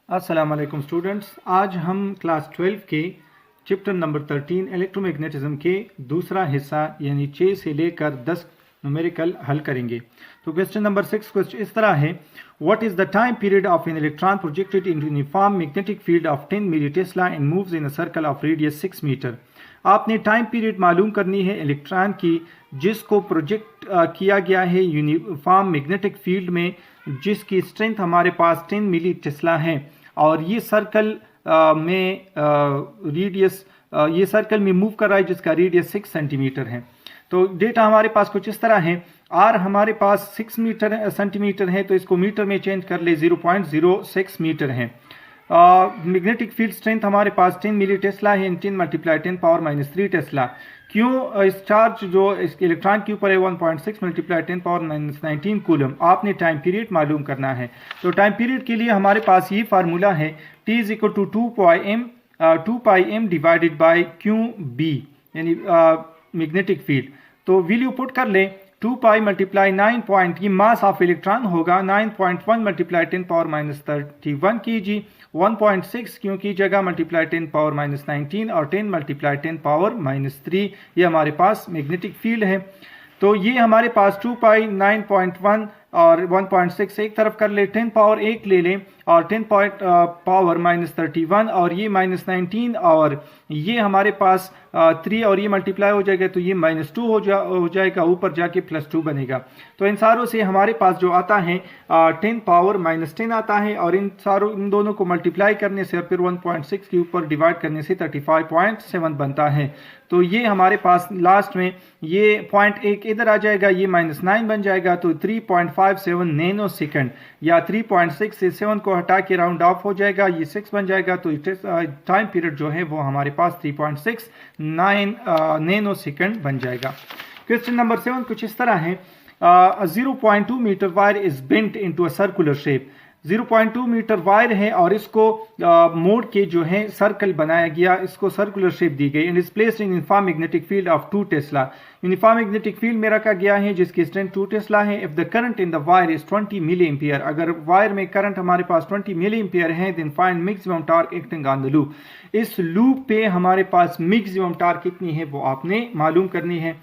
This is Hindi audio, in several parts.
अस्सलाम वालेकुम स्टूडेंट्स, आज हम क्लास 12 के चैप्टर नंबर 13 इलेक्ट्रोमैग्नेटिज्म के दूसरा हिस्सा यानी 6 से लेकर 10 न्यूमेरिकल हल करेंगे। तो क्वेश्चन नंबर 6 क्वेश्चन इस तरह है, what is the time period of an electron projected into uniform magnetic field of 10 milli tesla and moves in a circle of radius 6 metre. आपने टाइम पीरियड मालूम करनी है इलेक्ट्रॉन की जिसको प्रोजेक्ट किया गया है यूनिफॉर्म मैग्नेटिक फील्ड में, जिसकी स्ट्रेंथ हमारे पास 10 मिली टेस्ला है और ये सर्कल ये सर्कल में मूव कर रहा है जिसका रेडियस 6 सेंटीमीटर है। तो डेटा हमारे पास कुछ इस तरह है, आर हमारे पास 6 सेंटीमीटर है, तो इसको मीटर में चेंज कर ले 0.06 मीटर है। मैग्नेटिक फील्ड स्ट्रेंथ हमारे पास 10 मिली टेस्ला है, 10 मल्टीप्लाई 10 पावर माइनस 3 टेस्ला। क्यों इस चार्ज जो इस इलेक्ट्रॉन के ऊपर है 1.6 मल्टीप्लाई 10 पावर माइनस 19 कूलम। आपने टाइम पीरियड मालूम करना है। तो टाइम पीरियड के लिए हमारे पास ये फार्मूला है, T is equal to 2 pi m divided by q B यानी मैग्नेटिक फील्ड। तो वैल्यू पुट कर ले, 2 पाई मल्टीप्लाई 9 पॉइंट, ये मास ऑफ इलेक्ट्रॉन होगा 9.1 मल्टीप्लाई 10 पावर माइनस 31 कीजिए, 1.6 क्योंकि जगह मल्टीप्लाई 10 पावर माइनस 19 और 10 मल्टीप्लाई 10 पावर माइनस 3 ये हमारे पास मैग्नेटिक फील्ड है। तो ये हमारे पास 2 पाई 9.1 और 1.6 एक तरफ कर ले, 10 पावर 1 ले लें और 10 पावर माइनस 31 और ये माइनस 19 और ये हमारे पास 3 और ये मल्टीप्लाई हो जाएगा तो ये माइनस 2 हो जाएगा, ऊपर जाके प्लस 2 बनेगा। तो इन सारों से हमारे पास जो आता है 10 पावर माइनस 10 आता है और इन दोनों को मल्टीप्लाई करने से और फिर 1.6 के ऊपर डिवाइड करने से 35.7 बनता है। तो ये हमारे पास लास्ट में ये पॉइंट 1 इधर आ जाएगा, ये माइनस 9 बन जाएगा, तो 3.57 नैनो सेकंड या 3.6 से 7 को हटा के राउंड ऑफ हो जाएगा, ये 6 बन जाएगा। तो टाइम पीरियड जो है वो हमारे पास 3.69 नैनो सेकंड बन जाएगा। क्वेश्चन नंबर 7 कुछ इस तरह है, 0.2 metre wire is bent into a circular shape. 0.2 metre wire है और इसको मोड़ के जो है सर्कल बनाया गया, इसको सर्कुलर शेप दी गई and is placed in uniform magnetic field of 2 tesla. Uniform magnetic field में रखा गया है जिसकी स्ट्रेंथ 2 टेस्ला है। If the current in the wire is 20 milli ampere, अगर वायर में करंट हमारे पास 20 मिली एम्पियर है, then find maximum torque acting on the loop. इस लूप पे हमारे पास मैक्सिमम टॉर्क कितनी है वो आपने मालूम करनी है।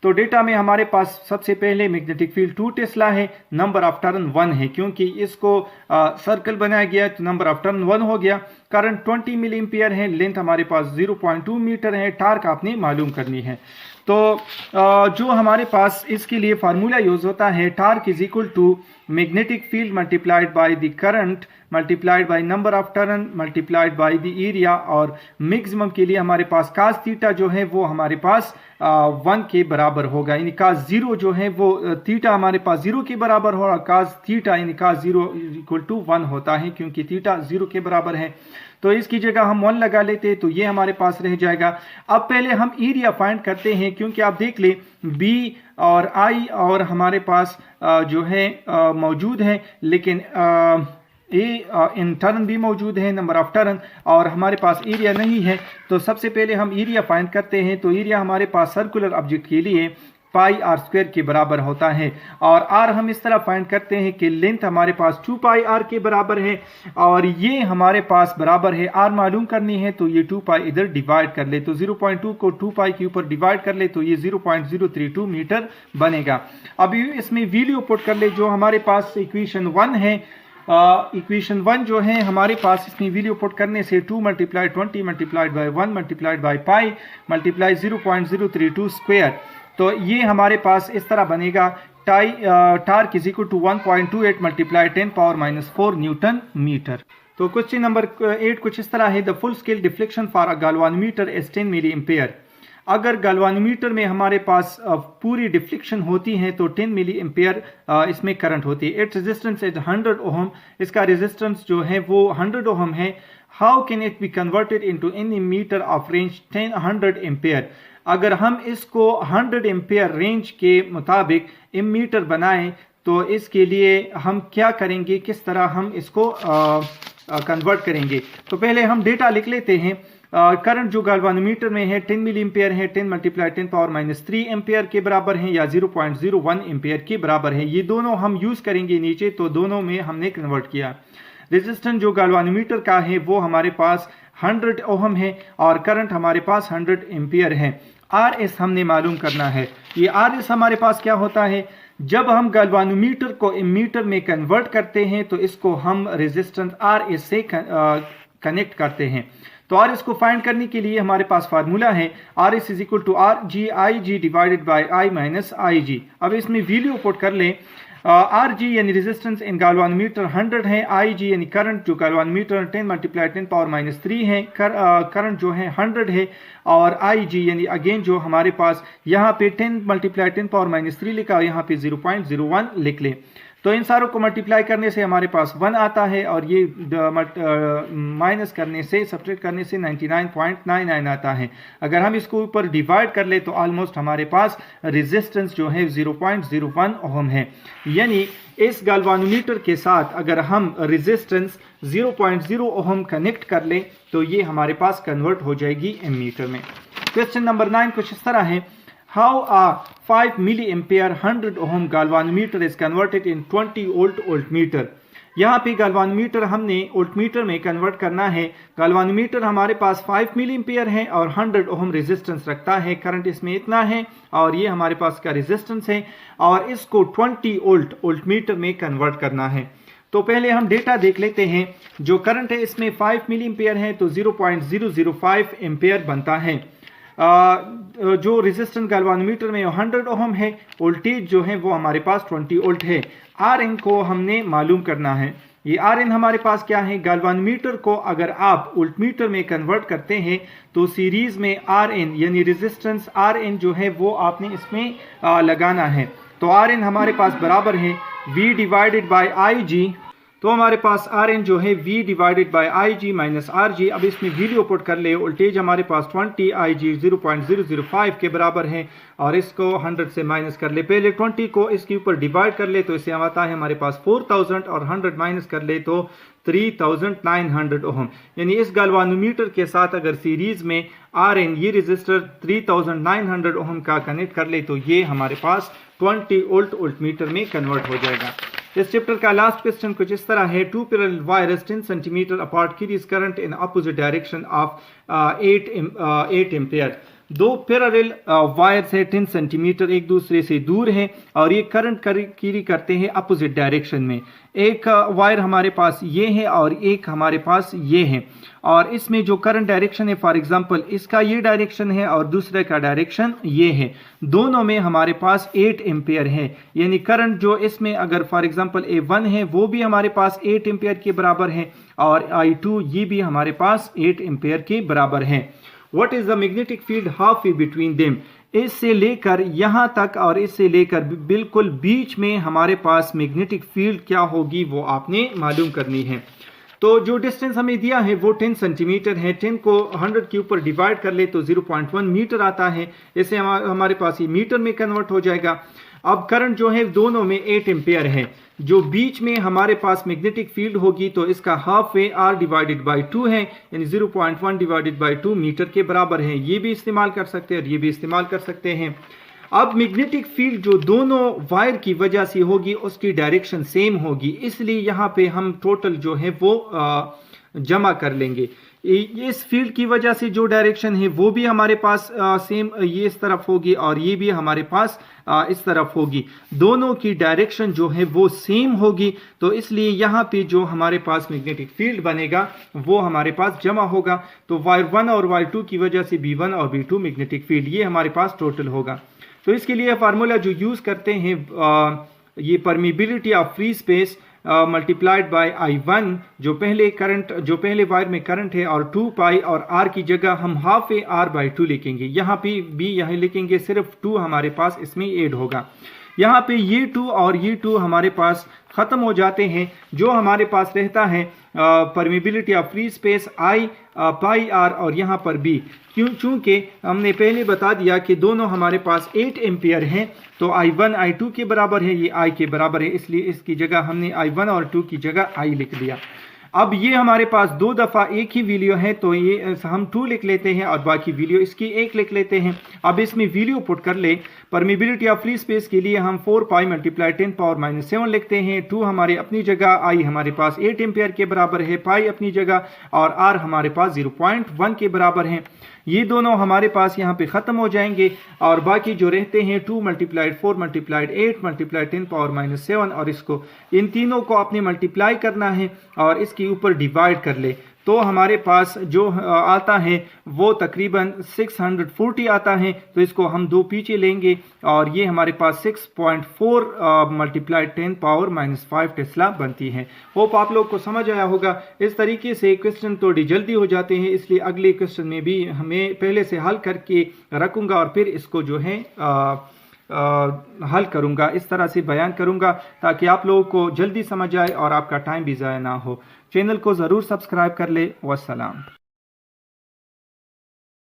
तो डेटा में हमारे पास सबसे पहले मैग्नेटिक फील्ड 2 टेस्ला है, नंबर ऑफ टर्न 1 है, क्योंकि इसको सर्कल बनाया गया तो नंबर ऑफ टर्न 1 हो गया। करंट 20 मिली एम्पियर है, लेंथ हमारे पास 0.2 मीटर है, टार्क आपने मालूम करनी है। तो जो हमारे पास इसके लिए फार्मूला यूज होता है, torque is equal to magnetic field multiplied by the current multiplied by number of turn multiplied by the area, और मैक्सिमम के लिए हमारे पास कास थीटा जो है वो हमारे पास 1 के बराबर होगा, यानी कास 0 जो है वो थीटा हमारे पास 0 के बराबर होगा, कास थीटा यानी कास 0 इक्वल टू 1 होता है क्योंकि थीटा 0 के बराबर है। तो इसकी जगह हम 1 लगा लेते तो ये हमारे पास रह जाएगा। अब पहले हम एरिया फाइंड करते हैं, क्योंकि आप देख ले B और I और हमारे पास जो है मौजूद है, लेकिन इन टर्न भी मौजूद है, नंबर ऑफ टर्न, और हमारे पास एरिया नहीं है। तो सबसे पहले हम एरिया फाइंड करते हैं। तो एरिया हमारे पास सर्कुलर ऑब्जेक्ट के लिए पाई आर स्क्वायर के बराबर होता है, और आर हम इस तरह फाइंड करते हैं कि लेंथ हमारे पास 2 पाई आर के बराबर है और ये हमारे पास बराबर है, आर मालूम करनी है तो ये 2 पाई इधर डिवाइड कर ले, तो 0.2 को 2 पाई के ऊपर डिवाइड कर ले तो ये 0.032 मीटर बनेगा। अभी इसमें वैल्यू पुट कर ले, जो हमारे पास इक्वेशन 1 है, इक्वेशन 1 जो है हमारे पास, इसमें वैल्यू पुट करने से 2 multiply 20 multiplied by 1 multiplied by pi multiply 0.032 square, तो ये हमारे पास इस तरह बनेगा, torque is equal to 1.28 multiply 10 power minus 4 newton metre. तो क्वेश्चन नंबर 8 कुछ इस तरह है, the full scale deflection for a galvanometer is 10 milli ampere. अगर गैल्वानोमीटर में हमारे पास पूरी डिफ्लेक्शन होती है तो 10 मिली एम्पियर इसमें करंट होती है। इट्स रेजिस्टेंस इज 100 ओहम, इसका रेजिस्टेंस जो है वो 100 ओहम है। How can it be converted into ammeter of range 100 ampere. अगर हम इसको 100 एम्पियर रेंज के मुताबिक मीटर बनाएं तो इसके लिए हम क्या करेंगे, किस तरह हम इसको कन्वर्ट करेंगे। तो पहले हम डेटा लिख लेते हैं। करंट जो गैल्वानोमीटर में है 10 मिली एम्पियर है, 10 मल्टीप्लाई 10 पावर माइनस 3 एम्पियर के बराबर है या 0.01 एम्पियर के बराबर है। ये दोनों हम यूज करेंगे नीचे, तो दोनों में हमने कन्वर्ट किया। रेजिस्टेंस जो गैल्वानोमीटर का है वो हमारे पास 100 ओहम है और करंट हमारे पास 100 एम्पियर है। RS हमने मालूम करना है। ये RS हमारे पास क्या होता है, जब हम गैल्वानोमीटर को एमीटर में कन्वर्ट करते हैं तो इसको हम रेजिस्टेंस RS से कनेक्ट करते हैं। तो RS को फाइंड करने के लिए हमारे पास फार्मूला है RS is equal to RG divided by I minus IG। अब इसमें वैल्यू पुट कर लें। RG यानी रेजिस्टेंस इन गैल्वानोमीटर 100 है, IG यानी करंट जो गैल्वानोमीटर 10 मल्टीप्लाई 10 पावर माइनस 3 है, करंट जो है 100 है, और IG यानी अगेन जो हमारे पास यहाँ पे 10 मल्टीप्लाई 10 पावर माइनस 3 लिखा, यहाँ पे 0.01 लिख ले। तो इन सारों को मल्टीप्लाई करने से हमारे पास 1 आता है और ये माइनस करने से, सब्ट्रैक्ट करने से 99.99 आता है। अगर हम इसको ऊपर डिवाइड कर ले तो ऑलमोस्ट हमारे पास रेजिस्टेंस जो है 0.01 ओहम है। यानी इस गैल्वानोमीटर के साथ अगर हम रेजिस्टेंस 0.0 ओहम कनेक्ट कर ले तो ये हमारे पास कन्वर्ट हो जाएगी एमीटर में। क्वेश्चन नंबर 9 कुछ इस तरह है, How a 5 milliampere 100 ohm galvanometer is converted in 20 volt voltmeter। यहाँ पे गैल्वानोमीटर हमने वोल्टमीटर में कन्वर्ट करना है। गैल्वानोमीटर हमारे पास 5 मिलीएम्पियर है और 100 ओम रेजिस्टेंस रखता है, करंट इसमें इतना है और ये हमारे पास का रेजिस्टेंस है और इसको 20 वोल्ट वोल्टमीटर में कन्वर्ट करना है। तो पहले हम डेटा देख लेते हैं। जो करंट है इसमें 5 मिलीएम्पियर है तो 0.005 एम्पियर बनता है। जो रेजिस्टेंस गैल्वानोमीटर में 100 ओम है, वोल्टेज जो है वो हमारे पास 20 वोल्ट है। Rn को हमने मालूम करना है। ये Rn हमारे पास क्या है, गैल्वानोमीटर को अगर आप वोल्टमीटर में कन्वर्ट करते हैं तो सीरीज में Rn यानी रेजिस्टेंस Rn जो है वो आपने इसमें लगाना है। तो Rn हमारे पास बराबर है V डिवाइडेड बाय IG। तो हमारे पास Rn जो है V divided by IG minus RG। अब इसमें वैल्यू पुट कर ले। वोल्टेज हमारे पास 20, IG 0.005 के बराबर है और इसको 100 से माइनस कर ले। पहले 20 को इसके ऊपर डिवाइड कर ले तो इससे आता है हमारे पास 4000 और 100 माइनस कर ले तो 3900 ओम। यानी इस गैल्वानोमीटर के साथ अगर सीरीज में Rn ये रेजिस्टर 3900 ओम का कनेक्ट कर ले तो ये हमारे पास 20 वोल्ट वोल्टमीटर में कन्वर्ट हो जाएगा। इस चैप्टर का लास्ट क्वेश्चन कुछ इस तरह है, 2 parallel wires 10 centimetre apart carries current in opposite direction of 8 ampere. दो पैरेलल वायर्स है 10 सेंटीमीटर एक दूसरे से दूर है और ये करंट कैरी करते हैं अपोजिट डायरेक्शन में। एक वायर हमारे पास ये है और एक हमारे पास ये है और इसमें जो करंट डायरेक्शन है, फॉर एग्जांपल इसका ये डायरेक्शन है और दूसरे का डायरेक्शन ये है, दोनों में हमारे पास 8 एम्पियर है। यानी करंट जो इसमें अगर फॉर एग्जांपल A1 है वो भी हमारे पास 8 एम्पियर के बराबर है और I2 ये भी हमारे पास 8 एम्पियर के बराबर है। What is the magnetic field halfway between them? इससे लेकर यहाँ तक और इससे लेकर बिल्कुल बीच में हमारे पास मैग्नेटिक फील्ड क्या होगी वो आपने मालूम करनी है। तो जो डिस्टेंस हमें दिया है वो 10 सेंटीमीटर है। 10 को 100 के ऊपर डिवाइड कर ले तो 0.1 मीटर आता है। इससे हमारे पास ये मीटर में कन्वर्ट हो जाएगा। अब करंट जो है दोनों में 8 एम्पियर है। जो बीच में हमारे पास मैग्नेटिक फील्ड होगी तो इसका half way R divided by 2 है, यानी 0.1 डिवाइडेड बाई 2 मीटर के बराबर है। ये भी इस्तेमाल कर सकते हैं और ये भी इस्तेमाल कर सकते हैं। अब मैग्नेटिक फील्ड जो दोनों वायर की वजह से होगी उसकी डायरेक्शन सेम होगी, इसलिए यहाँ पे हम टोटल जो है वो जमा कर लेंगे। इस फील्ड की वजह से जो डायरेक्शन है वो भी हमारे पास सेम ये इस तरफ होगी और ये भी हमारे पास इस तरफ होगी। दोनों की डायरेक्शन जो है वो सेम होगी, तो इसलिए यहाँ पे जो हमारे पास मैग्नेटिक फील्ड बनेगा वो हमारे पास जमा होगा। तो वायर 1 और वायर 2 की वजह से B1 और B2 मैग्नेटिक फील्ड ये हमारे पास टोटल होगा। तो इसके लिए फार्मूला जो यूज करते हैं ये permeability of free space multiplied by I1 जो पहले वायर में करंट है और 2 पाई और R की जगह हम हाफ ए R बाई 2 लिखेंगे। यहाँ पे B यहाँ लिखेंगे, सिर्फ 2 हमारे पास इसमें ऐड होगा। यहाँ पे ये 2 और ये 2 हमारे पास खत्म हो जाते हैं। जो हमारे पास रहता है permeability of free space I pi R और यहाँ पर B। चूंकि हमने पहले बता दिया कि दोनों हमारे पास 8 एम्पियर हैं तो I1 I2 के बराबर है, ये I के बराबर है, इसलिए इसकी जगह हमने I1 और 2 की जगह I लिख दिया। अब ये हमारे पास 2 दफ़ा एक ही वैल्यू है, तो ये हम 2 लिख लेते हैं और बाकी वैल्यू इसकी 1 लिख लेते हैं। अब इसमें वैल्यू पुट कर ले। परमिबिलिटी ऑफ फ्री स्पेस के लिए हम 4 पाई मल्टीप्लाई 10 पावर माइनस 7 लिखते हैं। 2 हमारे अपनी जगह, आई हमारे पास 8 एम्पियर के बराबर है, पाई अपनी जगह और आर हमारे पास 0.1 के बराबर है। ये दोनों हमारे पास यहाँ पे ख़त्म हो जाएंगे और बाकी जो रहते हैं 2 multiplied 4 multiplied 8 multiplied 10 power minus 7 और इसको इन तीनों को आपने मल्टीप्लाई करना है और इसके ऊपर डिवाइड कर ले। तो हमारे पास जो आता है वो तकरीबन 640 आता है। तो इसको हम 2 पीछे लेंगे और ये हमारे पास 6.4 मल्टीप्लाइड 10 पावर माइनस 5 टेस्ला बनती है। होप आप लोग को समझ आया होगा। इस तरीके से क्वेश्चन थोड़ी जल्दी हो जाते हैं, इसलिए अगले क्वेश्चन में भी हमें पहले से हल करके रखूंगा और फिर इसको जो है हल करूंगा, इस तरह से बयान करूंगा ताकि आप लोगों को जल्दी समझ आए और आपका टाइम भी ज़ाया ना हो। चैनल को ज़रूर सब्सक्राइब कर ले। वस्सलाम।